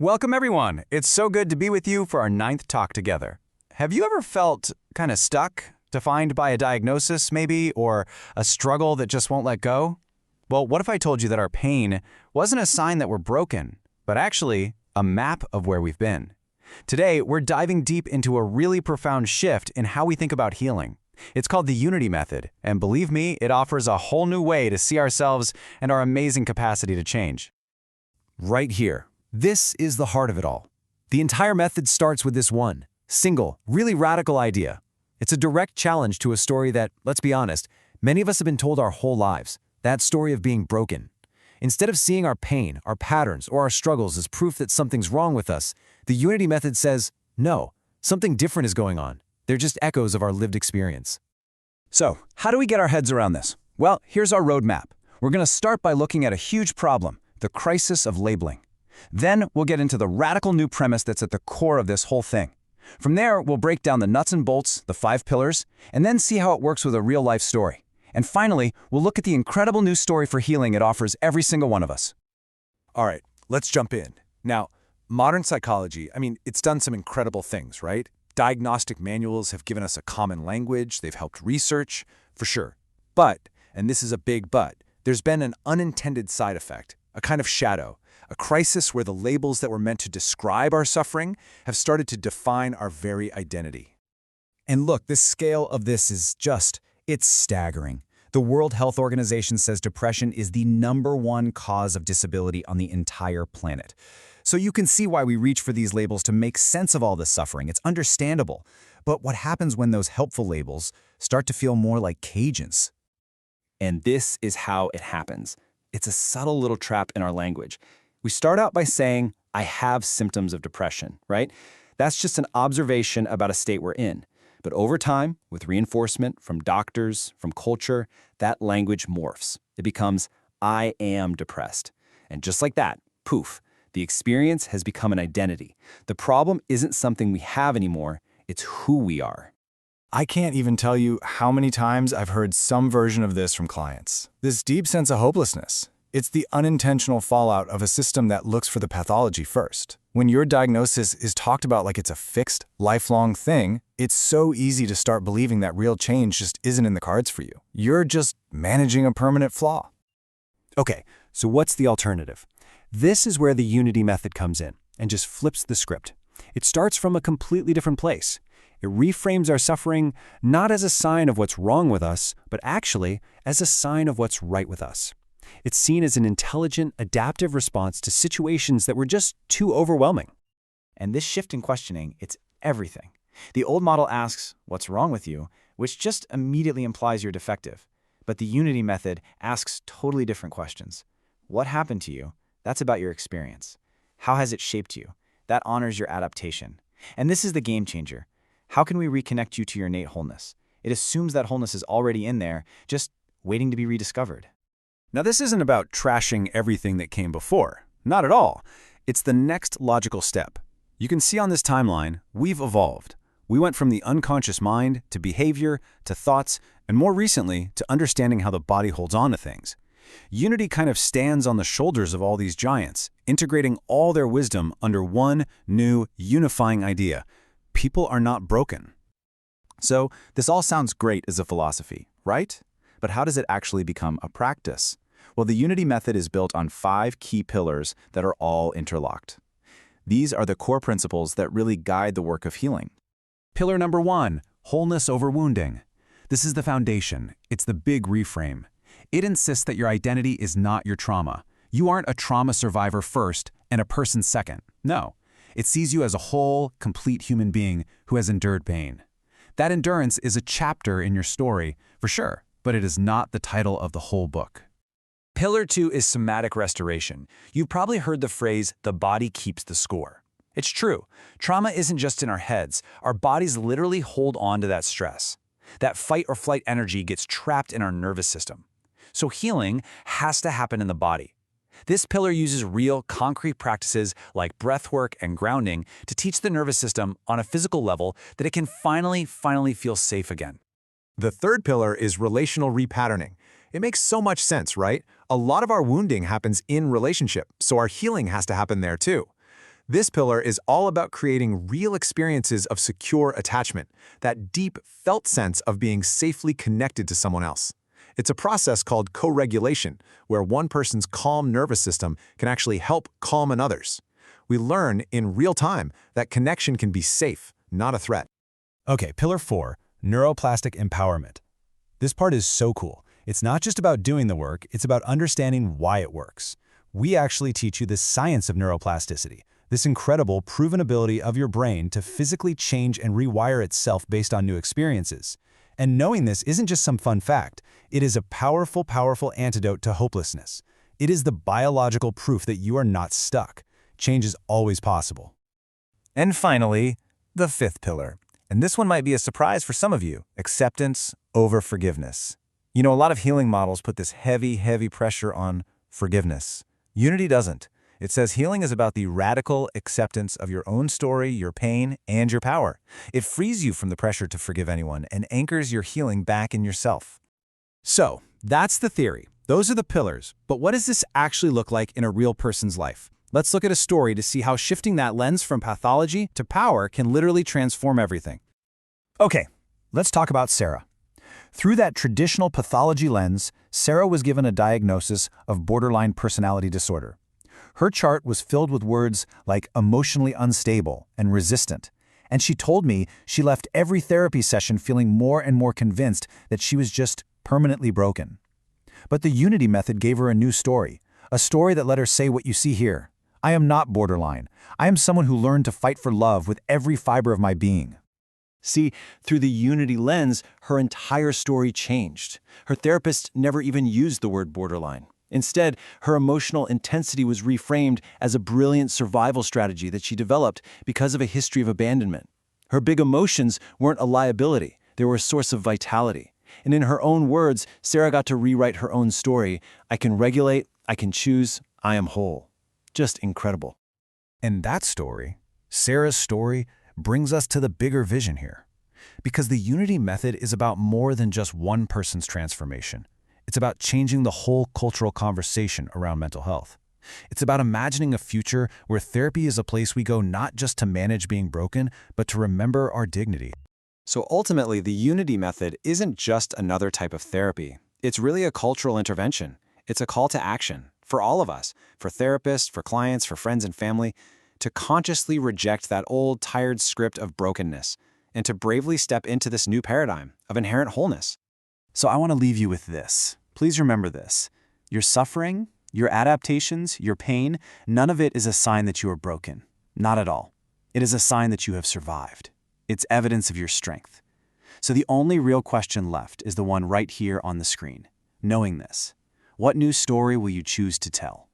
Welcome, everyone. It's so good to be with you for our ninth talk together. Have you ever felt kind of stuck, defined by a diagnosis, maybe, or a struggle that just won't let go? Well, what if I told you that our pain wasn't a sign that we're broken, but actually a map of where we've been? Today, we're diving deep into a really profound shift in how we think about healing. It's called the Unity Method, and believe me, it offers a whole new way to see ourselves and our amazing capacity to change. Right here. This is the heart of it all. The entire method starts with this one, single, really radical idea. It's a direct challenge to a story that, let's be honest, many of us have been told our whole lives, that story of being broken. Instead of seeing our pain, our patterns, or our struggles as proof that something's wrong with us, the Unity Method says, no, something different is going on. They're just echoes of our lived experience. So, how do we get our heads around this? Well, here's our roadmap. We're going to start by looking at a huge problem, the crisis of labeling. Then we'll get into the radical new premise that's at the core of this whole thing. From there, we'll break down the nuts and bolts, the 5 pillars, and then see how it works with a real-life story. And finally, we'll look at the incredible new story for healing it offers every single one of us. All right, let's jump in. Now, modern psychology, it's done some incredible things, right? Diagnostic manuals have given us a common language, they've helped research, for sure. But, and this is a big but, there's been an unintended side effect, a kind of shadow, a crisis where the labels that were meant to describe our suffering have started to define our very identity. And look, the scale of this is it's staggering. The World Health Organization says depression is the #1 cause of disability on the entire planet. So you can see why we reach for these labels to make sense of all this suffering. It's understandable. But what happens when those helpful labels start to feel more like cages? And this is how it happens. It's a subtle little trap in our language. We start out by saying, I have symptoms of depression, right? That's just an observation about a state we're in. But over time, with reinforcement from doctors, from culture, that language morphs. It becomes, I am depressed. And just like that, poof, the experience has become an identity. The problem isn't something we have anymore, it's who we are. I can't even tell you how many times I've heard some version of this from clients. This deep sense of hopelessness. It's the unintentional fallout of a system that looks for the pathology first. When your diagnosis is talked about like it's a fixed, lifelong thing, it's so easy to start believing that real change just isn't in the cards for you. You're just managing a permanent flaw. Okay, so what's the alternative? This is where the Unity Method comes in and just flips the script. It starts from a completely different place. It reframes our suffering not as a sign of what's wrong with us, but actually as a sign of what's right with us. It's seen as an intelligent, adaptive response to situations that were just too overwhelming. And this shift in questioning, it's everything. The old model asks, what's wrong with you, which just immediately implies you're defective. But the Unity Method asks totally different questions. What happened to you? That's about your experience. How has it shaped you? That honors your adaptation. And this is the game changer. How can we reconnect you to your innate wholeness? It assumes that wholeness is already in there, just waiting to be rediscovered. Now, this isn't about trashing everything that came before. Not at all. It's the next logical step. You can see on this timeline, we've evolved. We went from the unconscious mind to behavior to thoughts, and more recently, to understanding how the body holds on to things. Unity kind of stands on the shoulders of all these giants, integrating all their wisdom under one new, unifying idea. People are not broken. So, this all sounds great as a philosophy, right? But how does it actually become a practice? Well, the Unity Method is built on 5 key pillars that are all interlocked. These are the core principles that really guide the work of healing. Pillar number 1, wholeness over wounding. This is the foundation. It's the big reframe. It insists that your identity is not your trauma. You aren't a trauma survivor first and a person second. No. It sees you as a whole, complete human being who has endured pain. That endurance is a chapter in your story, for sure, but it is not the title of the whole book. Pillar 2 is somatic restoration. You've probably heard the phrase, the body keeps the score. It's true. Trauma isn't just in our heads. Our bodies literally hold on to that stress. That fight or flight energy gets trapped in our nervous system. So healing has to happen in the body. This pillar uses real, concrete practices like breathwork and grounding to teach the nervous system on a physical level that it can finally feel safe again. The third pillar is relational repatterning. It makes so much sense, right? A lot of our wounding happens in relationship, so our healing has to happen there too. This pillar is all about creating real experiences of secure attachment, that deep, felt sense of being safely connected to someone else. It's a process called co-regulation, where one person's calm nervous system can actually help calm another's. We learn in real time that connection can be safe, not a threat. Okay, pillar 4, neuroplastic empowerment. This part is so cool. It's not just about doing the work, it's about understanding why it works. We actually teach you the science of neuroplasticity, this incredible, proven ability of your brain to physically change and rewire itself based on new experiences. And knowing this isn't just some fun fact. It is a powerful, powerful antidote to hopelessness. It is the biological proof that you are not stuck. Change is always possible. And finally, the 5th pillar. And this one might be a surprise for some of you: acceptance over forgiveness. You know, a lot of healing models put this heavy, heavy pressure on forgiveness. Unity doesn't. It says healing is about the radical acceptance of your own story, your pain, and your power. It frees you from the pressure to forgive anyone and anchors your healing back in yourself. So, that's the theory. Those are the pillars. But what does this actually look like in a real person's life? Let's look at a story to see how shifting that lens from pathology to power can literally transform everything. Okay, let's talk about Sarah. Through that traditional pathology lens, Sarah was given a diagnosis of borderline personality disorder. Her chart was filled with words like emotionally unstable and resistant, and she told me she left every therapy session feeling more and more convinced that she was just permanently broken. But the Unity method gave her a new story, a story that let her say what you see here. I am not borderline. I am someone who learned to fight for love with every fiber of my being. See, through the Unity lens, her entire story changed. Her therapist never even used the word borderline. Instead, her emotional intensity was reframed as a brilliant survival strategy that she developed because of a history of abandonment. Her big emotions weren't a liability, they were a source of vitality. And in her own words, Sarah got to rewrite her own story. I can regulate, I can choose, I am whole. Just incredible. And that story, Sarah's story, brings us to the bigger vision here. Because the Unity method is about more than just one person's transformation. It's about changing the whole cultural conversation around mental health. It's about imagining a future where therapy is a place we go not just to manage being broken, but to remember our dignity. So ultimately, the Unity method isn't just another type of therapy. It's really a cultural intervention. It's a call to action for all of us, for therapists, for clients, for friends and family, to consciously reject that old, tired script of brokenness and to bravely step into this new paradigm of inherent wholeness. So I want to leave you with this. Please remember this. Your suffering, your adaptations, your pain, none of it is a sign that you are broken. Not at all. It is a sign that you have survived. It's evidence of your strength. So the only real question left is the one right here on the screen. Knowing this, what new story will you choose to tell?